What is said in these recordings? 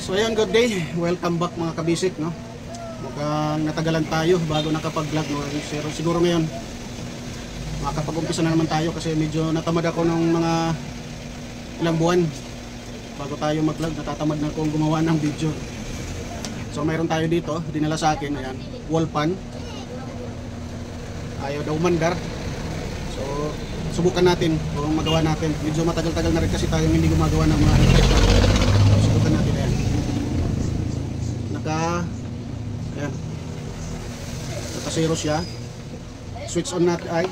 So ayan, good day, welcome back mga kabisik, no? Mukhang natagalan tayo bago nakapag-vlog, no? Siguro ngayon makakapag-umpisa na naman tayo kasi medyo natamad ako ng mga ilang buwan bago tayo mag-vlog. Natatamad na akong gumawa ng video. So mayroon tayo dito, dinala sa akin, ayan, wall pan. Ayaw daw umandar. So subukan natin kung magawa natin. Medyo matagal-tagal na rin kasi tayo hindi gumagawa ng mga subukan natin. Ayan, naka-zero siya. Switch on natin, ay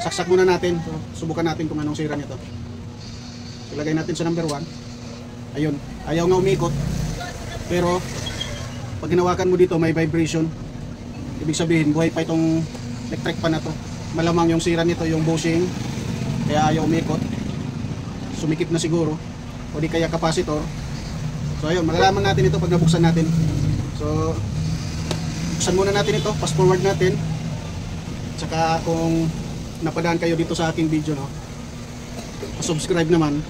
saksak muna natin. So, subukan natin kung anong sira nito. Ilagay natin sa number 1. Ayun, ayaw nga umikot. Pero pag hinawakan mo dito may vibration. Ibig sabihin buhay pa itong electric pan na to. Malamang yung sira nito yung bushing, kaya ayaw umikot. Sumikip na siguro, o di kaya capacitor. So ayun, malalaman natin ito pag nabuksan natin. So buksan muna natin ito, fast forward natin. Tsaka kung napadaan kayo dito sa aking video, no, subscribe naman,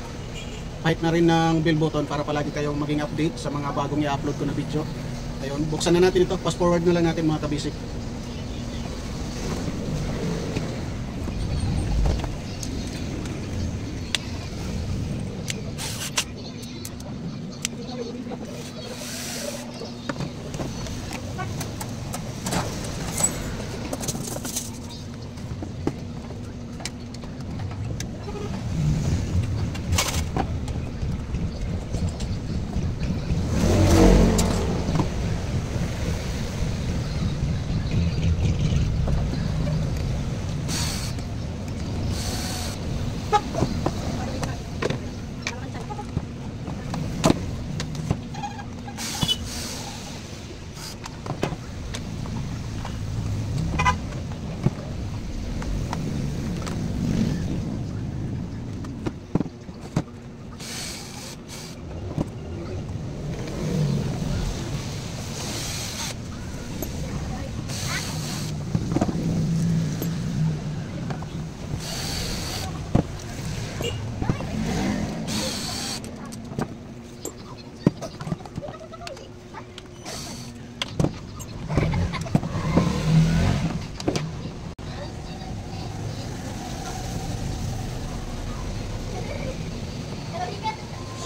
hit na rin ng bell button para palagi kayong maging update sa mga bagong i-upload ko na video. Ayun, buksan na natin ito, fast forward na lang natin mga kabisik.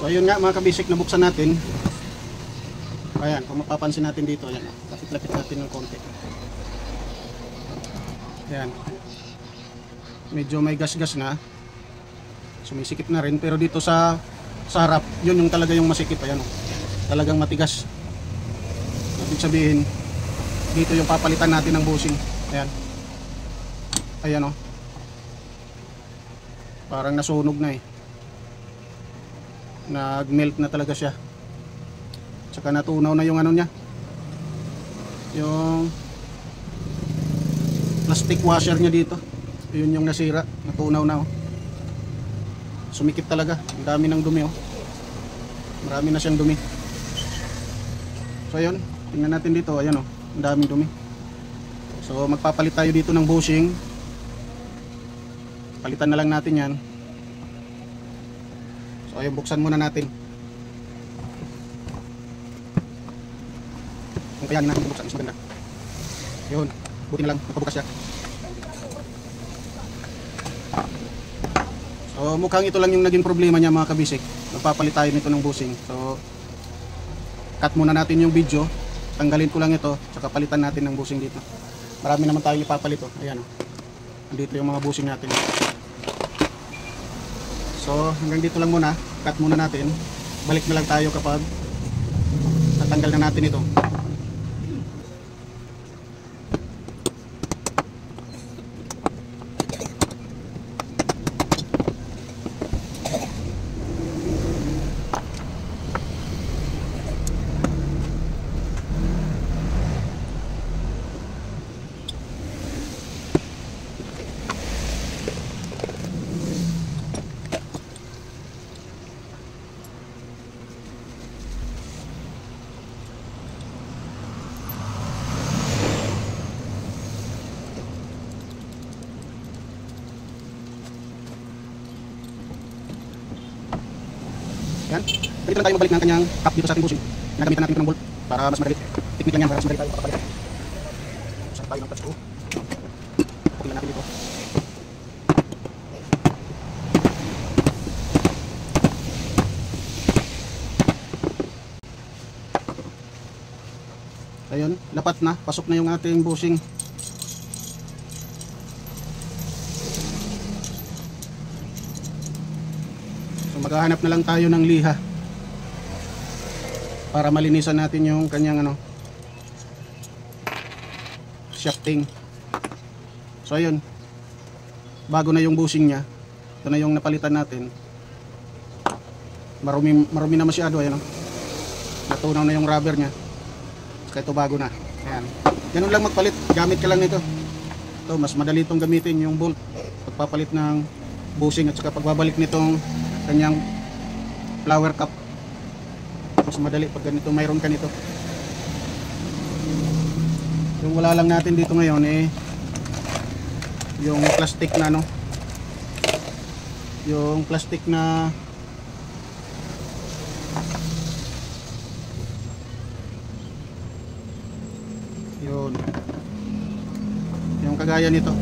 So ayun nga mga kabisik, nabuksan natin. Ayan, kung mapapansin natin dito, ayan, lapit-lapit natin ng konti. Ayan, medyo may gas-gas na, sumisikip na rin, pero dito sa harap, yun yung talaga yung masikip. Ayan, talagang matigas. Ibig sabihin, dito yung papalitan natin ng bushing. Ayan, ayan, oh, parang nasunog na eh, nag-melt na talaga siya. Tsaka natunaw na yung ano niya, yung plastic washer niya dito. Yun yung nasira, natunaw na, oh. Sumikip talaga, ang dami ng dumi, oh. Marami na siyang dumi. So ayun, tingnan natin dito, ayan, oh, ang daming dumi. So magpapalit tayo dito ng bushing. Palitan na lang natin yan. So ayun, buksan muna natin. Kung kaya natin buksan, mas maganda. Yun, buti na lang, nakabukas siya. So mukhang ito lang yung naging problema niya mga kabisik. Magpapalit tayo nito ng bushing. So cut muna natin yung video, tanggalin ko lang ito, saka palitan natin ng bushing dito. Marami naman tayong ipapalit, oh. Ayan, oh. Andito yung mga bushing natin. So hanggang dito lang muna, cut muna natin. Balik na lang tayo kapag natanggal na natin ito. dito lang tayo magbalik ng kanyang cap dito sa ating bushing. Ginagamitan natin ito ng bolt para mas madali. Technique lang yan para mas madali tayo makapabalik. Saan tayo ng clutch screw. Okay lang natin dito. Ayun, lapat na, pasok na yung ating bushing. So maghahanap na lang tayo ng liha para malinisan natin yung kanyang shafting. So ayun, bago na yung bushing nya. Ito na yung napalitan natin. Marumi na masyado, ayan, natunaw na yung rubber nya. Kaya ito bago na. Ayan. Ganun lang magpalit. Gamit ka lang nito. Ito, mas madali itong gamitin yung bolt. Pagpapalit ng bushing at saka pagbabalik nitong kanyang flower cap. Mas madali pag ganito mayroon ka nito. Yung wala lang natin dito ngayon yung plastic na yung plastic na yung kagaya nito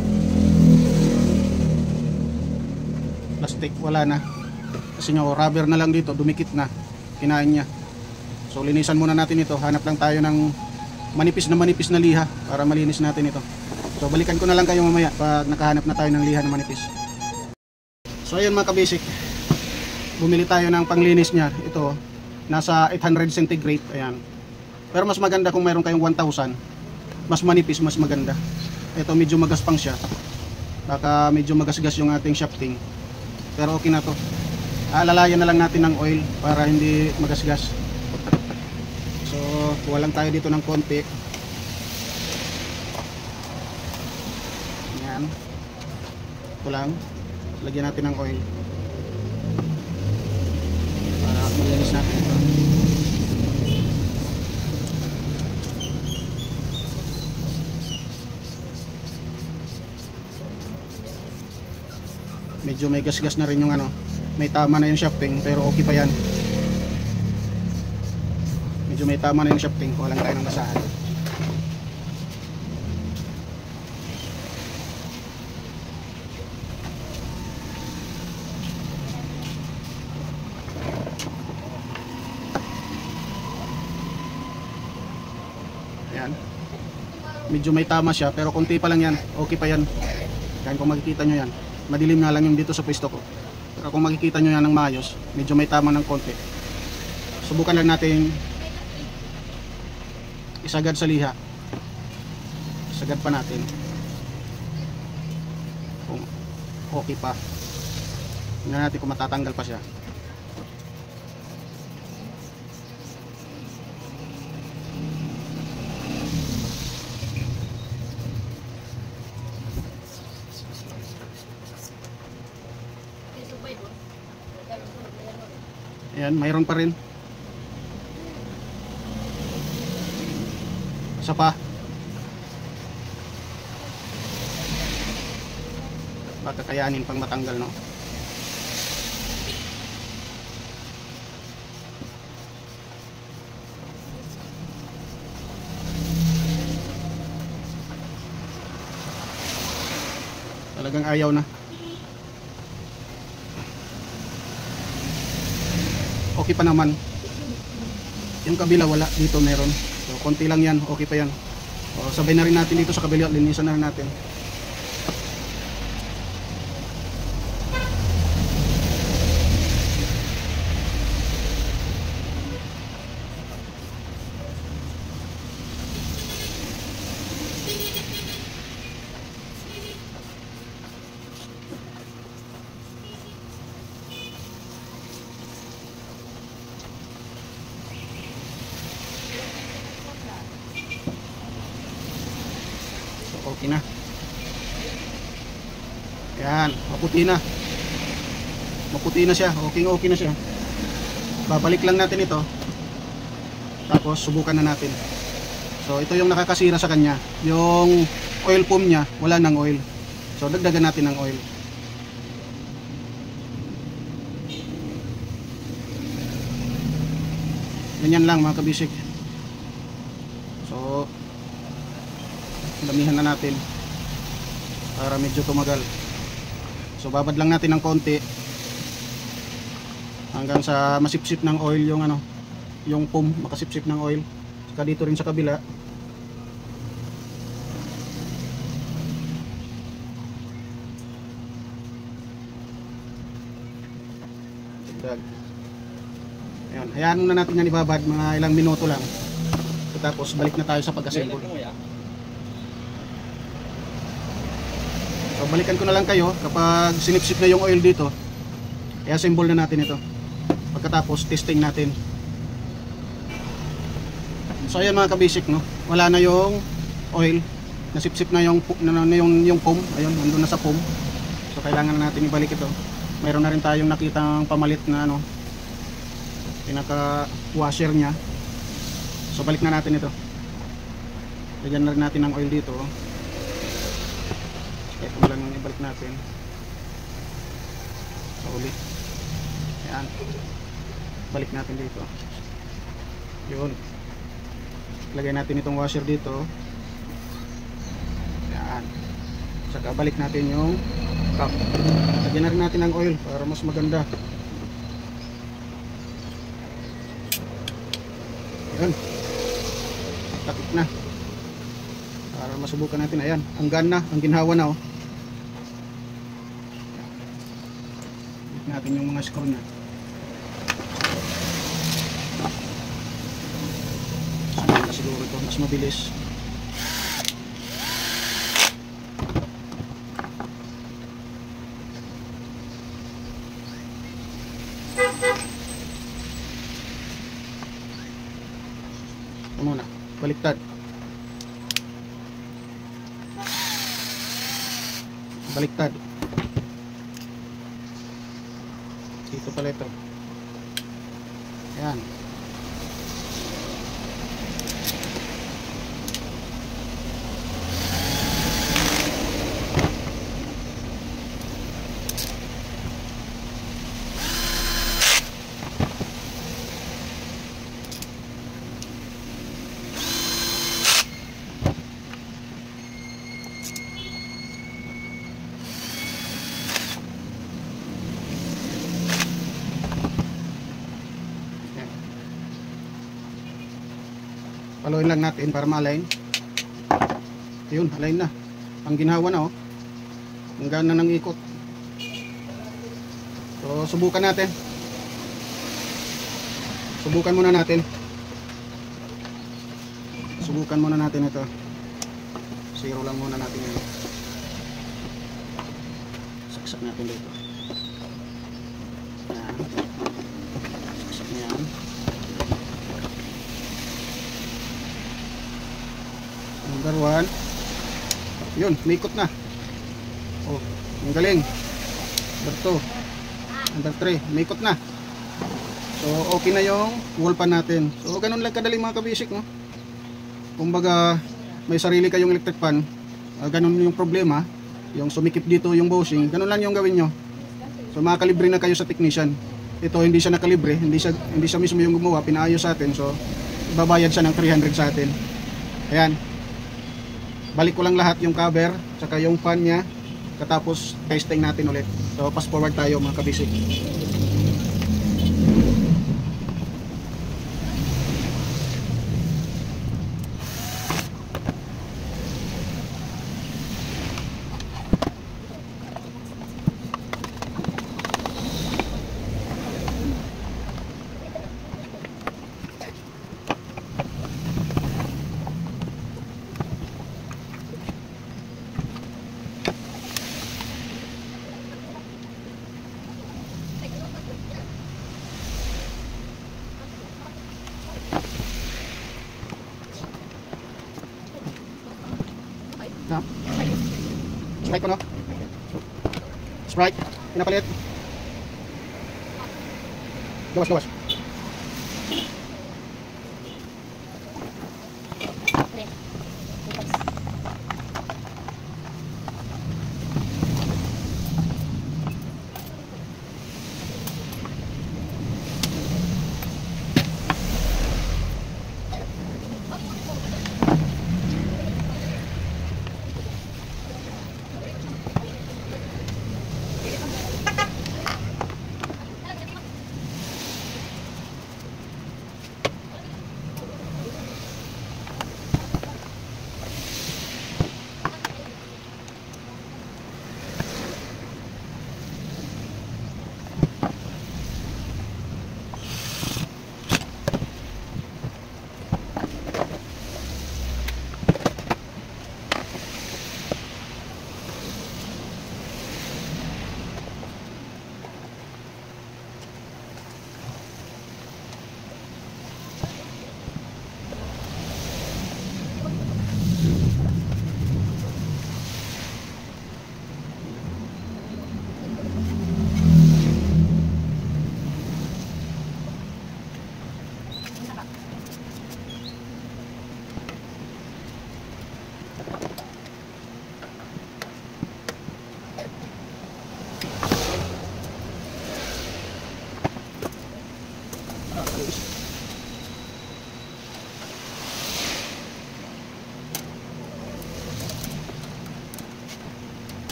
plastic wala na kasi nga rubber na lang dito, dumikit na, kinain niya. So linisan muna natin ito, hanap lang tayo ng manipis na liha para malinis natin ito. So balikan ko na lang kayo mamaya pag nakahanap na tayo ng liha na manipis. So ayun mga kabasic, bumili tayo ng panglinis niya. Ito nasa 800 centigrade, ayan. Pero mas maganda kung mayroon kayong 1000, mas manipis, mas maganda. Ito medyo magaspang siya, baka medyo magasgas yung ating shafting, pero okay na to. Alalayan na lang natin ng oil para hindi magasgas. So kuha lang tayo dito ng konti. Yan, ito lang, lagyan natin ng oil para malinis natin ito. Medyo may gasgas na rin yung may tama na yung shafting, pero okay pa yan. Medyo may tama na yung shafting, kuha lang tayo ng basahan. Ayan, medyo may tama siya, pero konti pa lang yan, okay pa yan. Yan, kung makikita nyo yan, madilim nga lang yung dito sa pwesto ko, pero kung makikita nyo yan ng maayos, medyo may tama ng konti. Subukan lang natin isagad sa liha, isagad pa natin kung okay pa. Tingnan natin kung matatanggal pa siya. Ayan, mayroon pa rin. Isa pa. Baka kayanin pang matanggal, no? Talagang ayaw na. Okay pa naman. Yung kabila wala, dito meron. So konti lang yan, okay pa yan. O, sabay na rin natin dito sa kabila, linisan na rin natin. Okay na. Yan, maputi na. Maputi na siya. Okay na siya. Babalik lang natin ito. Tapos subukan na natin. So ito yung nakakasira sa kanya. Yung oil pump niya, wala nang oil. So dagdagan natin ng oil. Ganyan lang mga kabisik. So damihan na natin para medyo tumagal. So babad lang natin ng konti hanggang sa masipsip ng oil yung ano, yung foam, makasipsip ng oil. Saka dito rin sa kabila. Ayan, hayaan muna natin yan ibabad mga ilang minuto lang. Tapos balik na tayo sa pag-assemble. So balikan ko na lang kayo kapag sinipsip na yung oil dito. I-assemble na natin ito. Pagkatapos testing natin. So ayan mga kabasic, no. Wala na yung oil. Nasipsip na yung foam. Ayun, nandun na sa foam. So kailangan na natin ibalik ito. Mayroon na rin tayong nakitang pamalit na ano, pinaka washer nya. So balik na natin ito. Lagyan na rin natin ng oil dito. Ito lang yung ibalik natin. So ulit. Ayan. Balik natin dito. Yun. Lagay natin itong washer dito. Ayan. Saka balik natin yung cup. Lagyan na rin natin ng oil para mas maganda. Ayan. Takip na. Para masubukan natin. Ayan. Ang gan na. Ang ginhawa na. Oh. Balik natin yung mga screw na. Siguro ito mas mabilis. Ito muna, baliktad. Baliktad. Dito pala ito. Ayan. Paluin lang natin para ma-align. Yun, align na. Ang ginhawa na oh. Ang gana ng ikot. So, subukan natin. Subukan muna natin. Subukan muna natin ito. Zero lang muna natin yan. Saksak natin dito. Yan. Saksak na yan. Number 1. Yun, naikot na. Oh, ang galing. Number 2. Number 3, naikot na. So, okay na yung wall pan natin. So, ganun lang kadali mga kabisik, no? Kumbaga, may sarili kayong electric pan. Ganun yung problema. Yung sumikip dito yung bushing. Ganun lang yung gawin nyo. So, makakalibre na kayo sa technician. Ito, hindi siya nakalibre. Hindi siya mismo yung gumawa. Pinaayos sa atin. So, babayad siya ng 300 sa atin. Ayan. Balik ko lang lahat yung cover saka yung fan nya, katapos testing natin ulit. So fast forward tayo mga kabisik. Sprite ko no? Sprite, pinapalit. Gawas.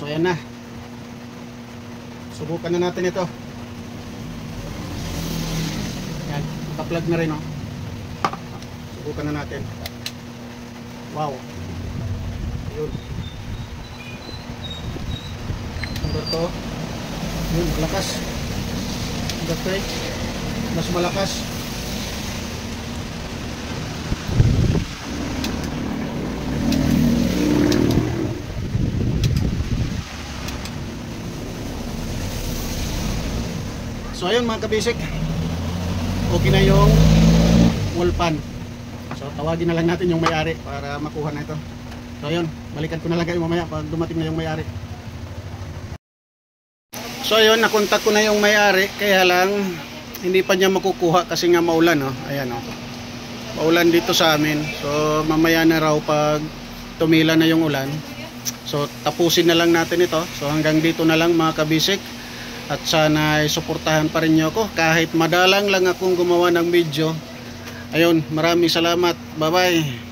So ayan na. Subukan na natin ito. Yan, naka-plug na rin, oh. Subukan na natin. Wow. Yun. Number 2. Yun, malakas. Number 3. Mas malakas. So ayun mga kabisik, okay na yung wall pan. So tawagin na lang natin yung may-ari para makuha na ito. So ayun, balikan ko na lang kayo mamaya pag dumating na yung may-ari. So ayun, nakontak ko na yung may-ari, kaya lang hindi pa niya makukuha kasi nga maulan, oh. Ayan, oh. Maulan dito sa amin. So mamaya na raw pag tumila na yung ulan. So tapusin na lang natin ito. So hanggang dito na lang mga kabisik. At sana ay suportahan pa rin niyo ako kahit madalang lang akong gumawa ng video. Ayun, maraming salamat. Bye bye.